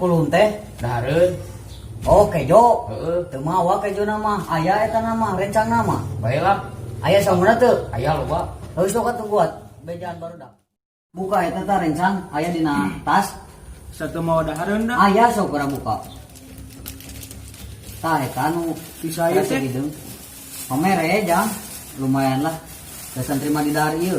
kulum teh? Dahareun. Oh, kejo. Heeh. Teu mawa kejo nama. Aya eta nama, rencang nama. Baiklah. Aya saumurna teu? Aya loba. Heus sok atuh buat bejaan barudak. Buka eta teh rencang aya dina tas. Satu mau dahareun da. Aya sok urang buka. Tah eta nu Bisa aya teh. gitu. Pamer ya, Jang. Lumayan lah. Dasan terima di dari ieu.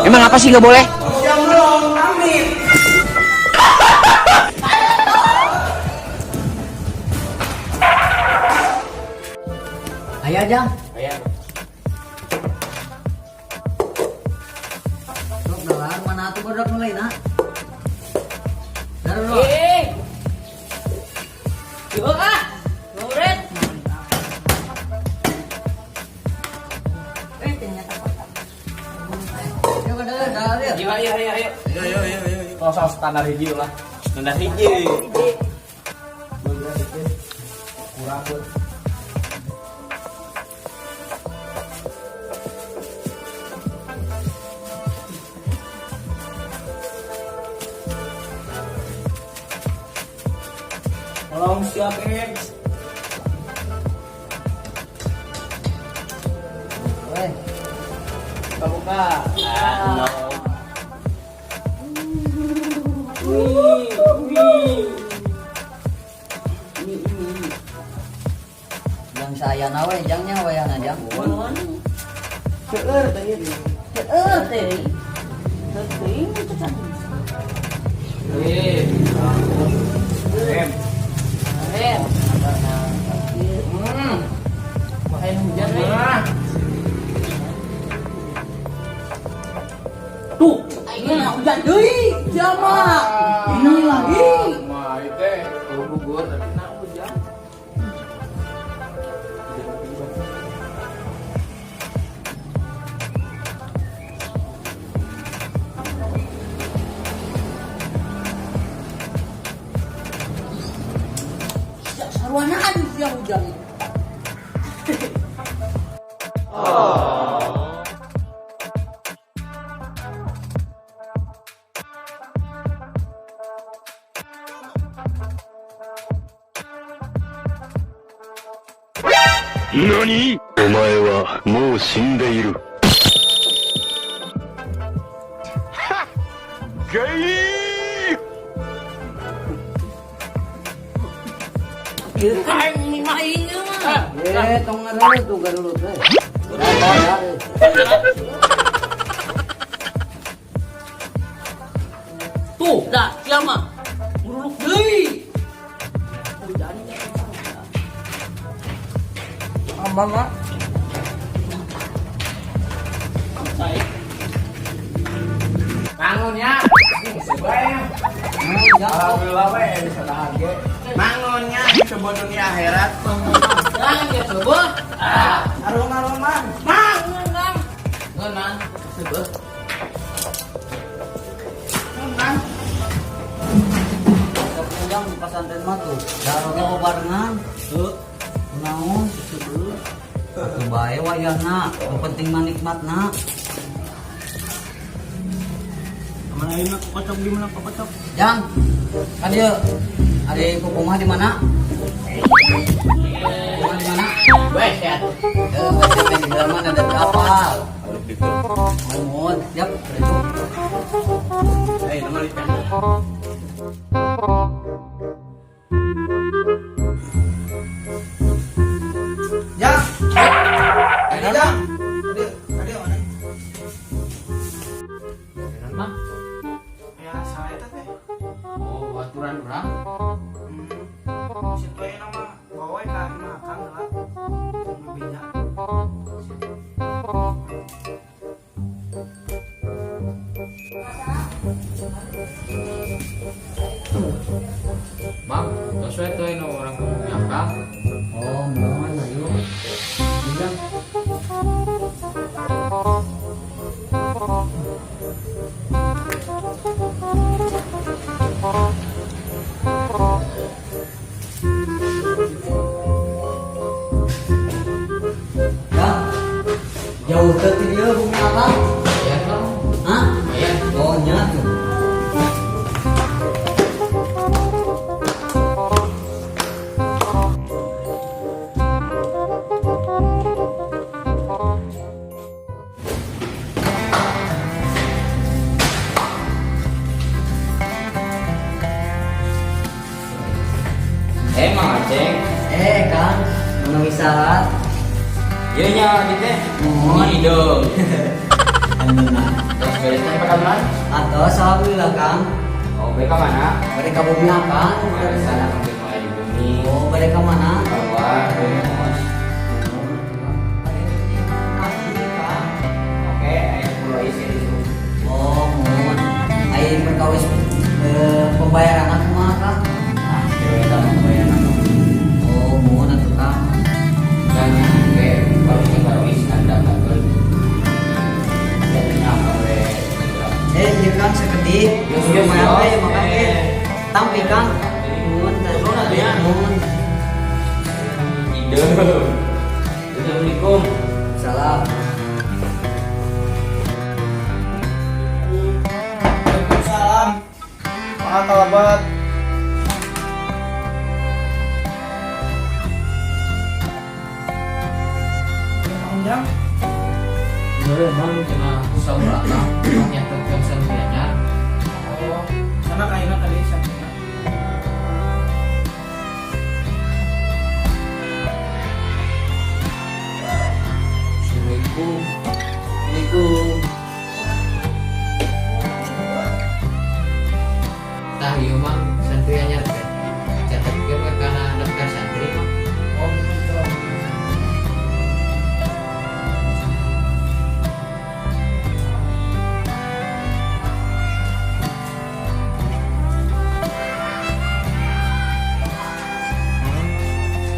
Emang apa sih nggak boleh? Aya, Jang. Aya. Sok dalar mana atuh barudak nu lain, ha? Daru. Yo ah, Nuret. Ternyata kotak. Yuk ke dalar ya. Ayo. Soal standar hiji lah. Standar hiji. Kurang tuh. Tolong siapin. Weh. Buka. Jang saya nawe, jangnya wayana jang. Seueur teh. Teuing itu kan. Main hujan nih. Tuh, ayeuna hujan deui. Jama. Ini lagi. Mah teh gugur tapi na hujan. Sarwana aduh siang hujan. NANI?お前はもう死んでいる。ゲイ Aing main mah. Tong ngaruh tuh garulu teh. Tuh, dah, siapa? Buruk deui. Hujan teh. Mama. Bangunnya. Sebaik. Alhamdulillah we bisa tahan ge. Mangunnya disebut dunia akhirat. Jangan ya sebut. Arung-arung man. Mang, mang. Ngeunang sebut. Jang di pesantren mah tuh. Daroge bebarengan. Tuh. Naon sebeuh. Atuh bae wayahna, nu penting mah nikmatna. Mana ayeuna kokocok di mana kokocok? Jang, kan dia ada kukumah di mana? Kukumah di mana? Wes ya. Wes di dalam mana ada berapa? Mohon, siap. Ayo nomor itu. Jang. Ada Jang. Ada mana? Mah. Ya salah eta teh. Oh, aturan urang. Situ aya nama bawa ka imah akang lah. Lebihnya. Bang, sesuai tuh ini orang nyangka. Oh, mohon ayo. Jang. Kang, jauh ke dia bumi apa? Ya Kang. Hah? Ya. Oh nyatu. Emang Aceng. Kang, menuhi syarat. Iya nya gitu. Mohon. Ini dong. Alhamdulillah. Terus bereskan perkebunan. Atau alhamdulillah Kang. Oh, mereka mana? Mereka bumi apa? Dari sana mungkin mulai di bumi. Oh, mereka mana? Bawah, rumus. Oke, ayo pulau isi itu. Oh, mohon. Ayo berkawis pembayaran aku mah Kang. Nah, cewek sama bayaran. Oh, mohon atuh Kang. Dan oke, kalau ini baru isi anda kabel. Jadinya apa deh? Iya Kang, sekedip. Yes, Lumayan yes, teh, yes. makanya. Tampi Kang. Mohon, mohon. Ide. Assalamualaikum. Salam. Waalaikumsalam. Maaf talabat. Panjang. Bener emang cuma saudara yang terkenal sendirinya. Oh, sana kayaknya tadi saya. Assalamualaikum. Assalamualaikum. Tah ieu mah santri anyar teh. Catatkeun we kana daftar santri mah. Oh, betul.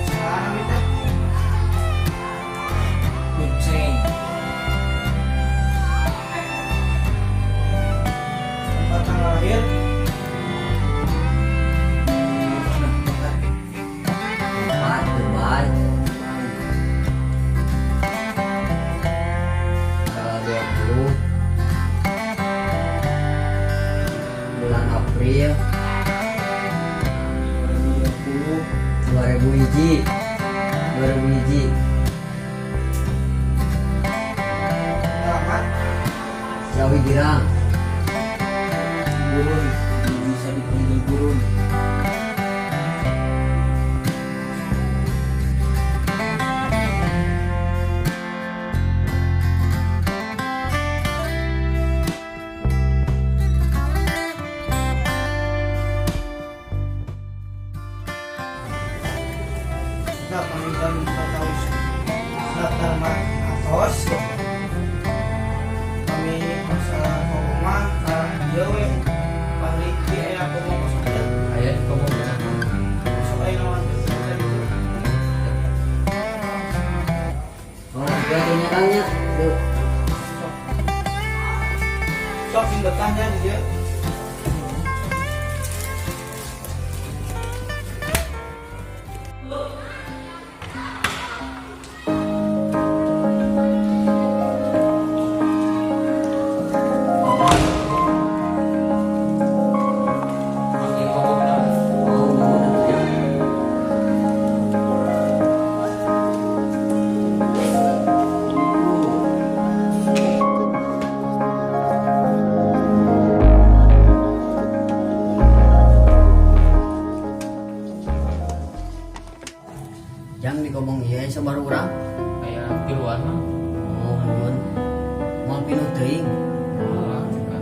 Sana kita. Kucing. Tempat tanggal lahir. Bye, goodbye. Tanggal 20 bulan April 2020 2000 Alamat. Jawi Girang. Gurun. Bisa dipanggil gurun. Kita pamitan tahu daftar atos. Kami masalah koma jauh panliti aya koma kosong Aya di kamu benar. masuk aya lawan itu. Oh, dia tanya. Tuh. Sok sing bertanya dia. Masih kamu benar. Oh, mohon atuh. Jang dikomong iya sabar urang. Kayak di luar mah. Oh, mohon. Mau pinuh teuing. Ah, juga.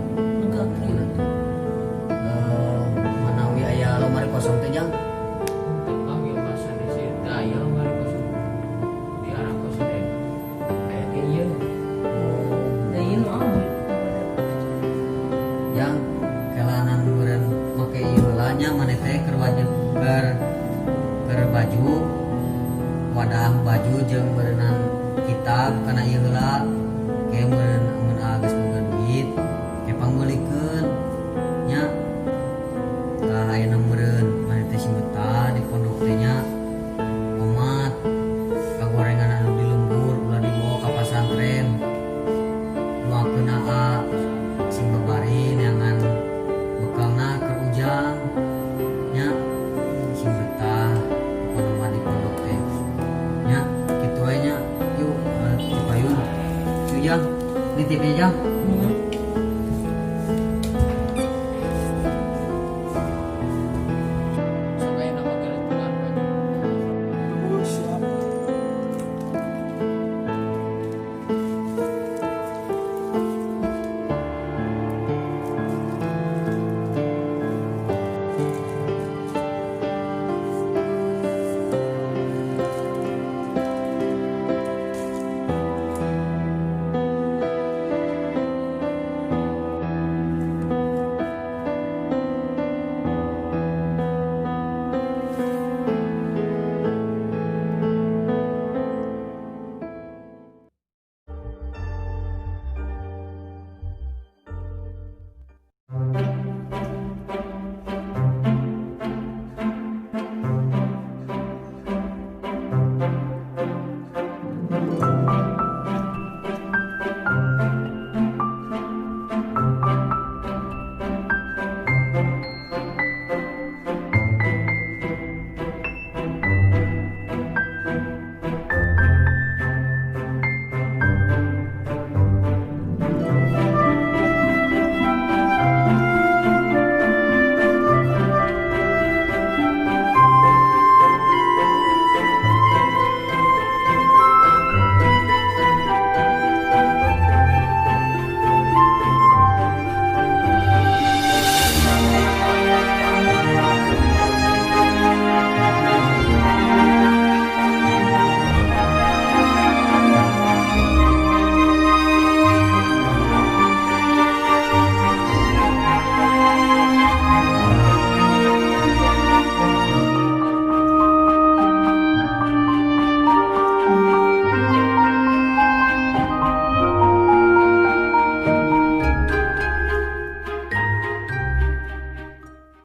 Manawi aya lomari kosong teh Jang. Tentang yang masa di sini daya mari kosong. Di arah kosong deh. Kayak dia. Jang kelanan beureun make ieu heula nya maneh teh keur wajib keur baju wadah baju jeung berenang kitab kana ieu heula ke meureun amun geus boga duit